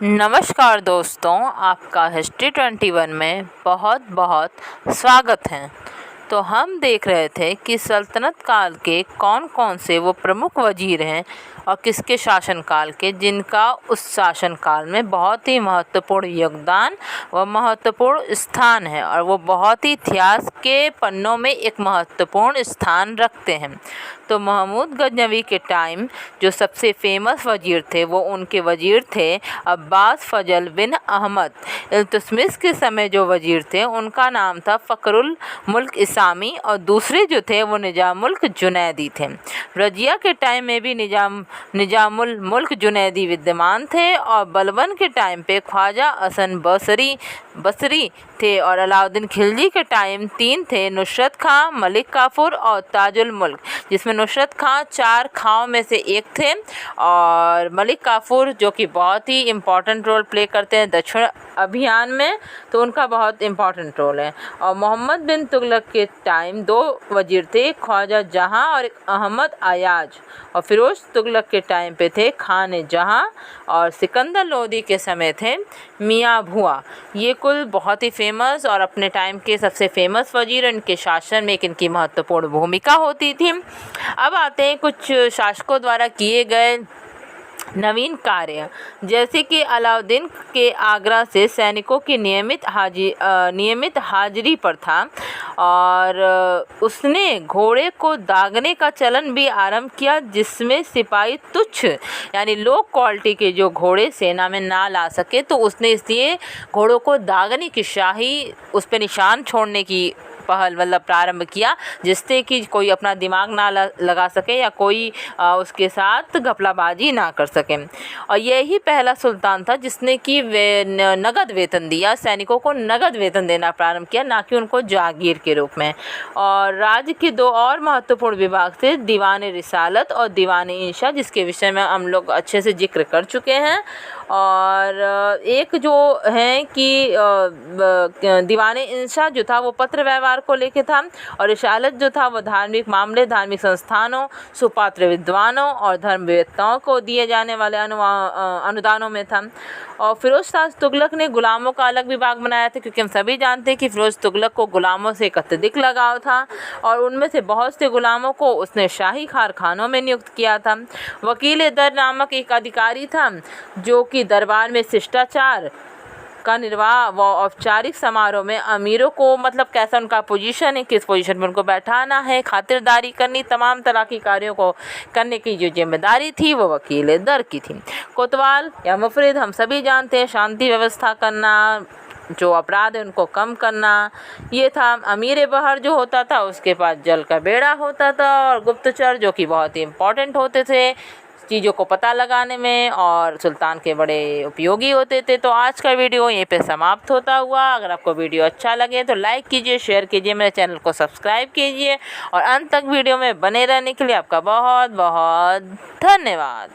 नमस्कार दोस्तों, आपका हिस्ट्री 21 में बहुत बहुत स्वागत है। तो हम देख रहे थे कि सल्तनत काल के कौन कौन से वो प्रमुख वजीर हैं और किसके शासनकाल के, जिनका उस शासनकाल में बहुत ही महत्वपूर्ण योगदान व महत्वपूर्ण स्थान है और वो बहुत ही इतिहास के पन्नों में एक महत्वपूर्ण स्थान रखते हैं। तो महमूद गजनवी के टाइम जो सबसे फेमस वजीर थे वो उनके वजीर थे अब्बास फजल बिन अहमद। इल्तुतमिश के समय जो वजीर थे उनका नाम था फ़खरुल मुल्क इसामी और दूसरे जो थे वो निजामुल्क जुनैदी थे। रजिया के टाइम में भी निजामुल मुल्क जुनैदी विद्यमान थे और बलबन के टाइम पे ख्वाजा हसन बसरी थे और अलाउद्दीन खिलजी के टाइम 3 थे, नुसरत खां, मलिक काफूर और ताजुल मुल्क, जिसमें नुसरत खां 4 खाओं में से एक थे और मलिक काफूर जो कि बहुत ही इम्पॉर्टेंट रोल प्ले करते हैं दक्षिण अभियान में, तो उनका बहुत इम्पॉर्टेंट रोल है। और मोहम्मद बिन तुगलक के टाइम 2 वजीर थे, ख्वाजा जहां और एक अहमद अयाज। और फिरोज तुगलक के टाइम पे थे खान जहां और सिकंदर लोदी के समय थे मियाँ भुआ। ये कुल बहुत ही फेमस और अपने टाइम के सबसे फेमस वजीर, इनके शासन में एक इनकी महत्वपूर्ण भूमिका होती थी। अब आते हैं कुछ शासकों द्वारा किए गए नवीन कार्य, जैसे कि अलाउद्दीन के आगरा से सैनिकों की नियमित हाजिरी पर था और उसने घोड़े को दागने का चलन भी आरंभ किया, जिसमें सिपाही तुच्छ यानी लो क्वालिटी के जो घोड़े सेना में ना ला सके तो उसने इसलिए घोड़ों को दागने की शाही, उस पर निशान छोड़ने की पहल प्रारंभ किया, जिससे कि कोई अपना दिमाग ना लगा सके या कोई उसके साथ घपलाबाजी ना कर सके। और यही पहला सुल्तान था जिसने कि नगद वेतन दिया, सैनिकों को नगद वेतन देना प्रारंभ किया, ना कि उनको जागीर के रूप में। और राज्य के 2 और महत्वपूर्ण विभाग थे, दीवान रिसालत और दीवान इंशा, जिसके विषय में हम लोग अच्छे से जिक्र कर चुके हैं। और एक जो है कि दीवान इंशा जो था वो पत्र व्यवहार को लेके था और रिसालत जो था वो धार्मिक मामले, धार्मिक संस्थानों, सुपात्र विद्वानों और धर्मवेत्ताओं को दिए जाने वाले अनुदानों में था। और फिरोज शाह तुगलक ने गुलामों का अलग विभाग बनाया था, क्योंकि हम सभी जानते हैं कि फिरोज तुगलक को गुलामों से एक अत्यधिक लगाव था और उनमें से बहुत से गुलामों को उसने शाही कारखानों में नियुक्त किया था। वकील दर नामक एक अधिकारी था जो कि दरबार में शिष्टाचार का निर्वाह व औपचारिक समारोह में अमीरों को कैसा उनका पोजीशन है, किस पोजीशन में उनको बैठाना है, खातिरदारी करनी, तमाम तरह की कार्यों को करने की जो जिम्मेदारी थी वो वकील दर की थी। कोतवाल या मुफरिद हम सभी जानते हैं, शांति व्यवस्था करना, जो अपराध है उनको कम करना, ये था। अमीर बहर जो होता था उसके पास जल का बेड़ा होता था और गुप्तचर जो कि बहुत ही इम्पोर्टेंट होते थे चीज़ों को पता लगाने में और सुल्तान के बड़े उपयोगी होते थे। तो आज का वीडियो यहीं पे समाप्त होता हुआ। अगर आपको वीडियो अच्छा लगे तो लाइक कीजिए, शेयर कीजिए, मेरे चैनल को सब्सक्राइब कीजिए और अंत तक वीडियो में बने रहने के लिए आपका बहुत बहुत धन्यवाद।